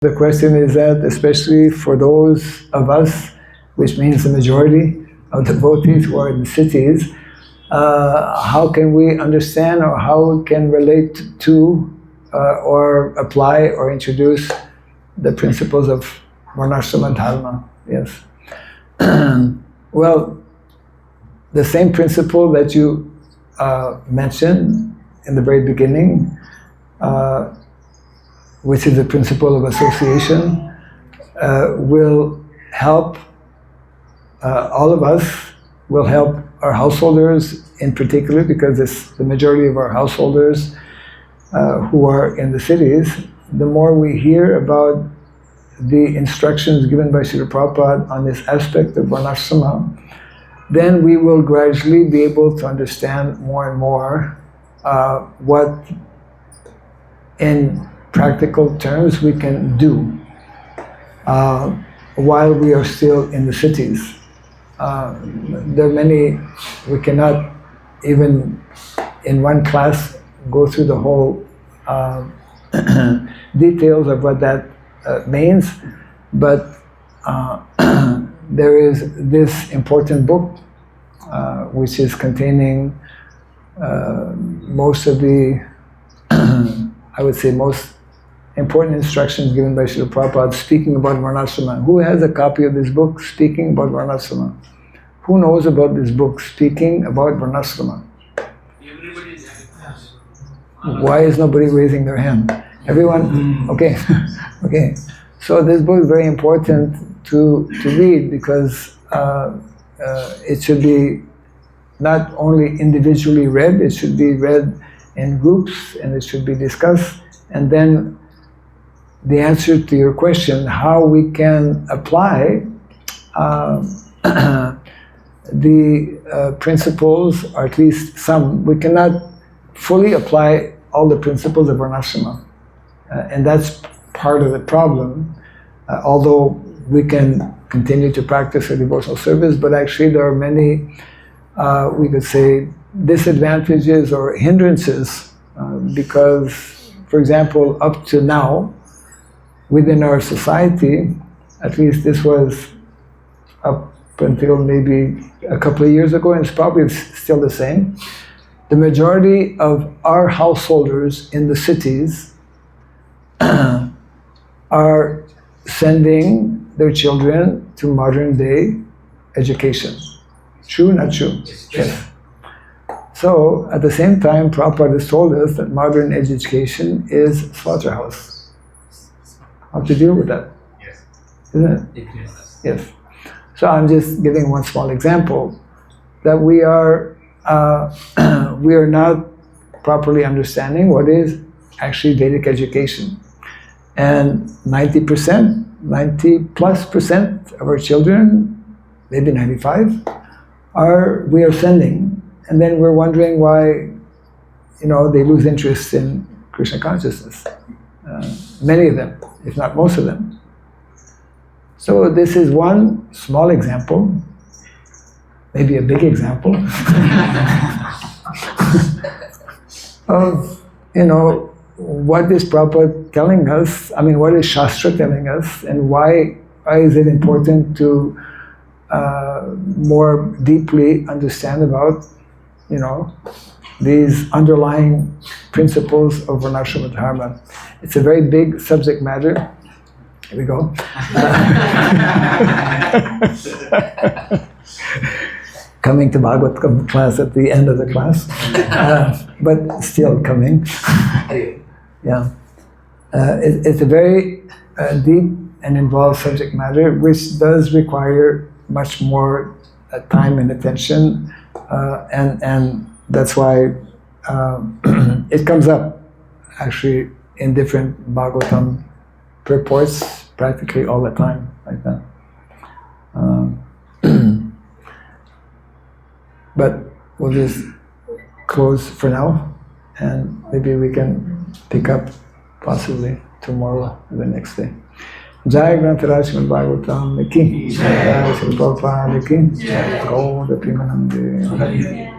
The question is that, especially for those of us, which means the majority of devotees who are in the cities, how can we understand or how we can relate to or apply or introduce the principles of varnashrama dharma? Yes. Well, the same principle that you mentioned in the very beginning, which is the principle of association, will help all of us, will help our householders in particular, because it's the majority of our householders who are in the cities. The more we hear about the instructions given by Srila Prabhupada on this aspect of varnashrama, then we will gradually be able to understand more and more what, in practical terms, we can do while we are still in the cities. There are many, we cannot even in one class go through the whole details of what that means, but there is this important book which is containing most of the, I would say, most important instructions given by Srila Prabhupada speaking about varnashrama. Who has a copy of this book, Speaking About Varnashrama? Who knows about this book, Speaking About Varnashrama? Everybody is happy. Why is nobody raising their hand? Everyone? Okay. Okay. So this book is very important to read, because it should be not only individually read, it should be read in groups, and it should be discussed. And then the answer to your question, how we can apply the principles, or at least some. We cannot fully apply all the principles of varnashrama, and that's part of the problem. Although we can continue to practice a devotional service, but actually there are many, we could say, disadvantages or hindrances, because, for example, up to now, within our society, at least this was up until maybe a couple of years ago, and it's probably still the same, the majority of our householders in the cities are sending their children to modern day education. True, not true? Yes. So, at the same time, Prabhupada has told us that modern education is slaughterhouse. How to deal with that? Yes. Isn't it? Yes. So I'm just giving one small example, that we are not properly understanding what is actually Vedic education. And 90%, 90+% of our children, maybe 95, we are sending, and then we're wondering why, they lose interest in Krishna consciousness. Many of them, if not most of them. So this is one small example, maybe a big example, of, what is Prabhupada telling us, what is Shastra telling us, and why is it important to more deeply understand about, these underlying principles of varnashrama dharma. It's a very big subject matter. Here we go. Coming to Bhagavad class at the end of the class, but still coming. Yeah. It's a very deep and involved subject matter, which does require much more time and attention, and that's why it comes up actually in different Bhagavatam purports practically all the time, like that. But we'll just close for now, and maybe we can pick up possibly tomorrow or the next day. Jai Grantaraj Srimad Bhagavatam ki, Jai Srila Prabhupada ki, Jai Gauda Premanande.